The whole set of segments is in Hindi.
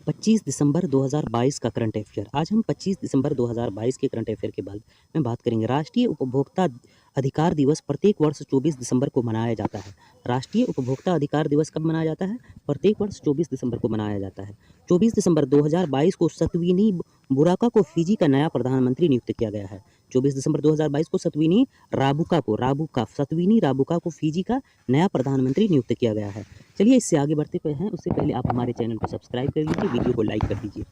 25 दिसंबर 2022 का करंट अफेयर। आज हम 25 दिसंबर 2022 के करंट अफेयर के बारे में बात करेंगे। राष्ट्रीय उपभोक्ता अधिकार दिवस प्रत्येक वर्ष 24 दिसंबर को मनाया जाता है। राष्ट्रीय उपभोक्ता अधिकार दिवस कब मनाया जाता है? प्रत्येक वर्ष 24 दिसंबर को मनाया जाता है। 24 दिसंबर 2022 को सतविनी बुराका को फिजी का नया प्रधानमंत्री नियुक्त किया गया है। 24 दिसंबर 2022 को सतविनी राबुका को फिजी का नया प्रधानमंत्री नियुक्त किया गया है। चलिए इससे आगे बढ़ते हैं, उससे पहले आप हमारे चैनल को सब्सक्राइब कर लीजिए, वीडियो को लाइक कर दीजिए।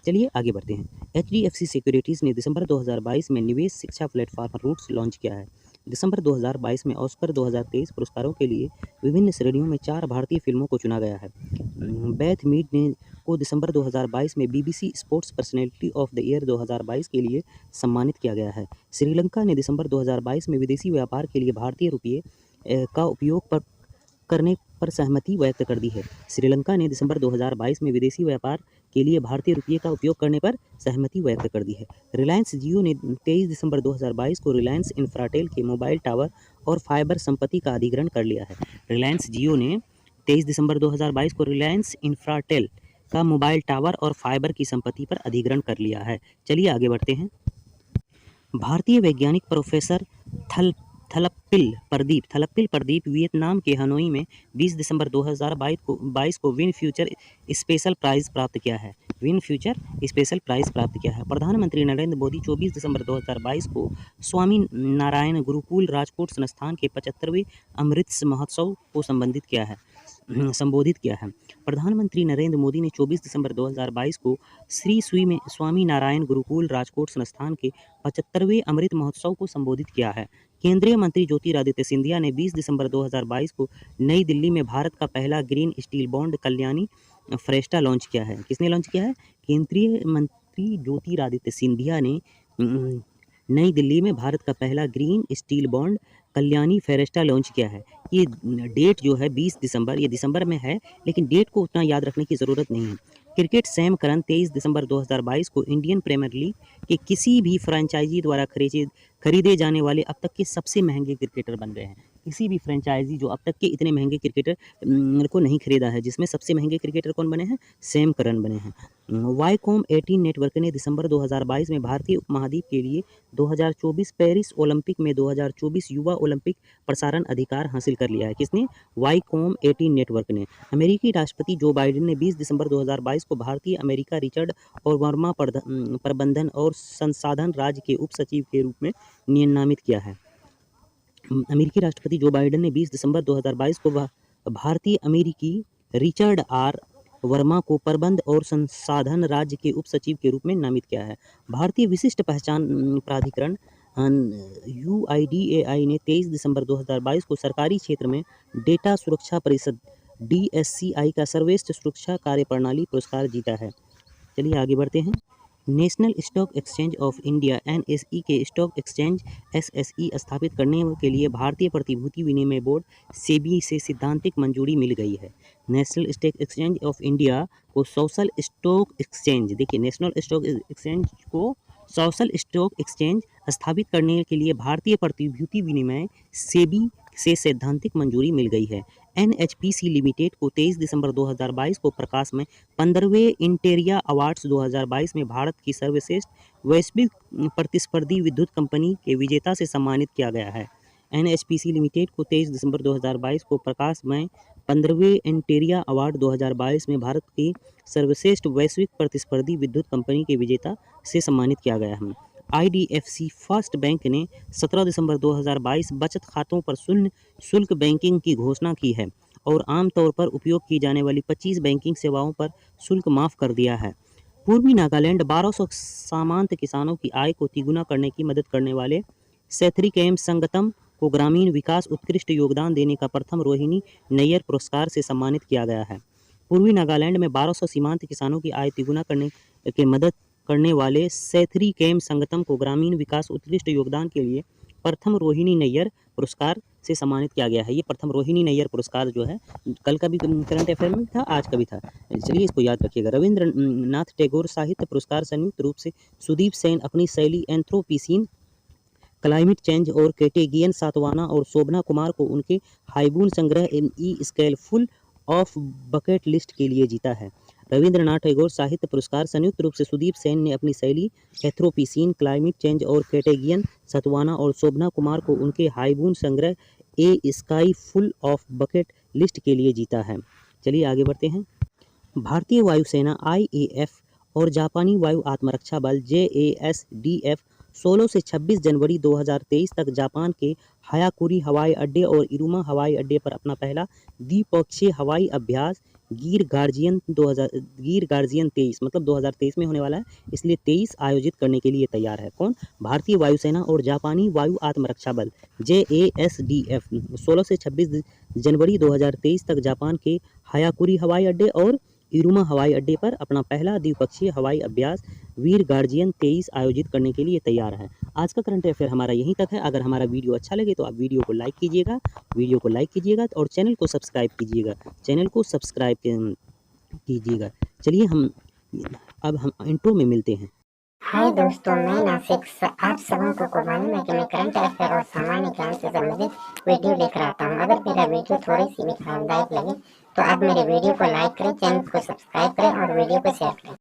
चलिए आगे बढ़ते हैं। HDFC सिक्योरिटीज़ ने दिसंबर 2022 में निवेश शिक्षा प्लेटफॉर्म रूट्स लॉन्च किया है। दिसंबर 2022 में ऑस्कर 2023 पुरस्कारों के लिए विभिन्न श्रेणियों में 4 भारतीय फिल्मों को चुना गया है। बेथ मीड ने को दिसंबर 2022 में BBC sports personality of the year 2022 के लिए सम्मानित किया गया है। श्रीलंका ने दिसंबर 2022 में विदेशी व्यापार के लिए भारतीय रुपये का उपयोग करने पर सहमति व्यक्त कर दी है। श्रीलंका ने दिसंबर 2022 में विदेशी व्यापार के लिए भारतीय रुपये का उपयोग करने पर सहमति व्यक्त कर दी है। रिलायंस जियो ने 23 दिसंबर 2022 को रिलायंस इंफ्राटेल के मोबाइल टावर और फाइबर संपत्ति का अधिग्रहण कर लिया है। रिलायंस जियो ने 23 दिसंबर 2022 को रिलायंस इंफ्राटेल का मोबाइल टावर और फाइबर की संपत्ति पर अधिग्रहण कर लिया है। चलिए आगे बढ़ते हैं। भारतीय वैज्ञानिक प्रोफेसर थलप्पिल प्रदीप वियतनाम के हनोई में 20 दिसंबर 2022 को विन फ्यूचर स्पेशल प्राइज़ प्राप्त किया है। प्रधानमंत्री नरेंद्र मोदी 24 दिसंबर 2022 को स्वामी नारायण गुरुकुल राजकोट संस्थान के 75वें अमृत महोत्सव को संबोधित किया है। प्रधानमंत्री नरेंद्र मोदी ने 24 दिसंबर 2022 को श्री स्वामी नारायण गुरुकुल राजकोट संस्थान के 75वें अमृत महोत्सव को संबोधित किया है। केंद्रीय मंत्री ज्योतिरादित्य सिंधिया ने 20 दिसंबर 2022 को नई दिल्ली में भारत का पहला green steel bond Kalyani Ferresta launch किया है। किसने लॉन्च किया है? केंद्रीय मंत्री ज्योतिरादित्य सिंधिया ने नई दिल्ली में भारत का पहला green steel bond Kalyani Ferresta launch किया है। ये डेट जो है 20 दिसंबर, ये दिसंबर में है, लेकिन डेट को उतना याद रखने की ज़रूरत नहीं है। क्रिकेट सैम करन 23 दिसंबर 2022 को इंडियन प्रीमियर लीग के किसी भी फ्रेंचाइजी द्वारा खरीदे जाने वाले अब तक के सबसे महंगे क्रिकेटर बन गए हैं। किसी भी फ्रेंचाइजी जो अब तक के इतने महंगे क्रिकेटर को नहीं खरीदा है, जिसमें सबसे महंगे क्रिकेटर कौन बने हैं? सैम करन बने हैं। वाईकॉम 18 नेटवर्क ने दिसंबर 2022 में भारतीय उपमहाद्वीप के लिए 2024 पेरिस ओलंपिक में 2024 युवा ओलंपिक प्रसारण अधिकार हासिल कर लिया है। किसने? वाईकॉम 18 नेटवर्क ने। अमेरिकी राष्ट्रपति जो बाइडेन ने 20 दिसंबर 2022 को भारतीय अमेरिका रिचर्ड और वर्मा प्रबंधन और संसाधन राज्य के उप सचिव के रूप में नामित किया है। अमेरिकी राष्ट्रपति जो बाइडेन ने 20 दिसंबर 2022 को भारतीय अमेरिकी रिचर्ड आर वर्मा को प्रबंध और संसाधन राज्य के उप सचिव के रूप में नामित किया है। भारतीय विशिष्ट पहचान प्राधिकरण UIDAI ने 23 दिसंबर 2022 को सरकारी क्षेत्र में डेटा सुरक्षा परिषद DSCI का सर्वश्रेष्ठ सुरक्षा कार्यप्रणाली पुरस्कार जीता है। चलिए आगे बढ़ते हैं। National stock exchange of India NSE के स्टॉक एक्सचेंज SSE स्थापित करने के लिए भारतीय प्रतिभूति विनिमय बोर्ड सेबी से सैद्धांतिक मंजूरी मिल गई है। National stock exchange of India को सोशल स्टॉक एक्सचेंज, देखिए नेशनल स्टॉक एक्सचेंज को सोशल स्टॉक एक्सचेंज स्थापित करने के लिए भारतीय प्रतिभूति विनिमय सेबी से सैद्धांतिक मंजूरी मिल गई है। NHPC लिमिटेड को 23 दिसंबर 2022 को प्रकाश में 15वें इंटेरिया अवार्ड्स 2022 में भारत की सर्वश्रेष्ठ वैश्विक प्रतिस्पर्धी विद्युत कंपनी के विजेता से सम्मानित किया गया है। NHPC लिमिटेड को 23 दिसंबर 2022 को प्रकाश में 15वें इंटेरिया अवार्ड 2022 में भारत की सर्वश्रेष्ठ वैश्विक प्रतिस्पर्धी विद्युत कंपनी के विजेता से सम्मानित किया गया है। IDFC फर्स्ट बैंक ने 17 दिसंबर 2022 बचत खातों पर शुल्क बैंकिंग की घोषणा की है और आमतौर पर उपयोग की जाने वाली 25 बैंकिंग सेवाओं पर शुल्क माफ़ कर दिया है। पूर्वी नागालैंड 1200 सामंत किसानों की आय को तिगुना करने की मदद करने वाले सेथरी संगतम को ग्रामीण विकास उत्कृष्ट योगदान देने का प्रथम रोहिणी नैयर पुरस्कार से सम्मानित किया गया है। पूर्वी नागालैंड में 1200 सीमांत किसानों की आय तिगुना करने की मदद करने वाले सेथरी संगतम को ग्रामीण विकास उत्कृष्ट योगदान के लिए प्रथम रोहिणी नैयर पुरस्कार से सम्मानित किया गया है। ये प्रथम रोहिणी नैयर पुरस्कार जो है कल का भी करंट अफेयर में था, आज का भी था, चलिए इसको याद रखिएगा। रविंद्रनाथ टैगोर साहित्य पुरस्कार संयुक्त रूप से सुदीप सेन अपनी शैली एंथ्रोपीसीन, क्लाइमेट चेंज और कैटेगियन सातवाना और शोभना कुमार को उनके हाइबून संग्रह ई scale full of bucket list के लिए जीता है। रविंद्रनाथ टैगोर साहित्य पुरस्कार। संयुक्त रूप से सुदीप सेन ने अपनी शैली एथ्रोपिसीन, क्लाइमेट चेंज और कैटेगियन सतवाना और शोभना कुमार को उनके हाइबून संग्रह a sky full of bucket list के लिए जीता है। चलिए आगे बढ़ते हैं। भारतीय वायुसेना IAF और जापानी वायु आत्मरक्षा बल JASDF 16 से 26 जनवरी 2023 तक जापान के हायाकुरी हवाई अड्डे और इरुमा हवाई अड्डे पर अपना पहला द्विपक्षीय हवाई अभ्यास गिर गार्जियन 23 मतलब 2023 में होने वाला है, इसलिए 23 आयोजित करने के लिए तैयार है। कौन? भारतीय वायुसेना और जापानी वायु आत्मरक्षा बल JASDF 16 से 26 जनवरी 2023 तक जापान के हायाकुरी हवाई अड्डे और इरुमा हवाई अड्डे पर अपना पहला द्विपक्षीय हवाई अभ्यास वीर गार्जियन 23 आयोजित करने के लिए तैयार है। आज का करंट अफेयर हमारा यहीं तक है। अगर हमारा वीडियो अच्छा लगे तो आप वीडियो को लाइक कीजिएगा और चैनल को सब्सक्राइब कीजिएगा। चलिए अब हम इंट्रो में मिलते हैं। हाय दोस्तों, मैं नासिक। आप सबों को मालूम है कि मैं करंट अफेयर और सामान्य ज्ञान से संबंधित वीडियो लेकर आता हूँ। अगर मेरा वीडियो थोड़ी सी भी आरामदायक लगे तो आप मेरे वीडियो को लाइक करें, चैनल को सब्सक्राइब करें और वीडियो को शेयर करें।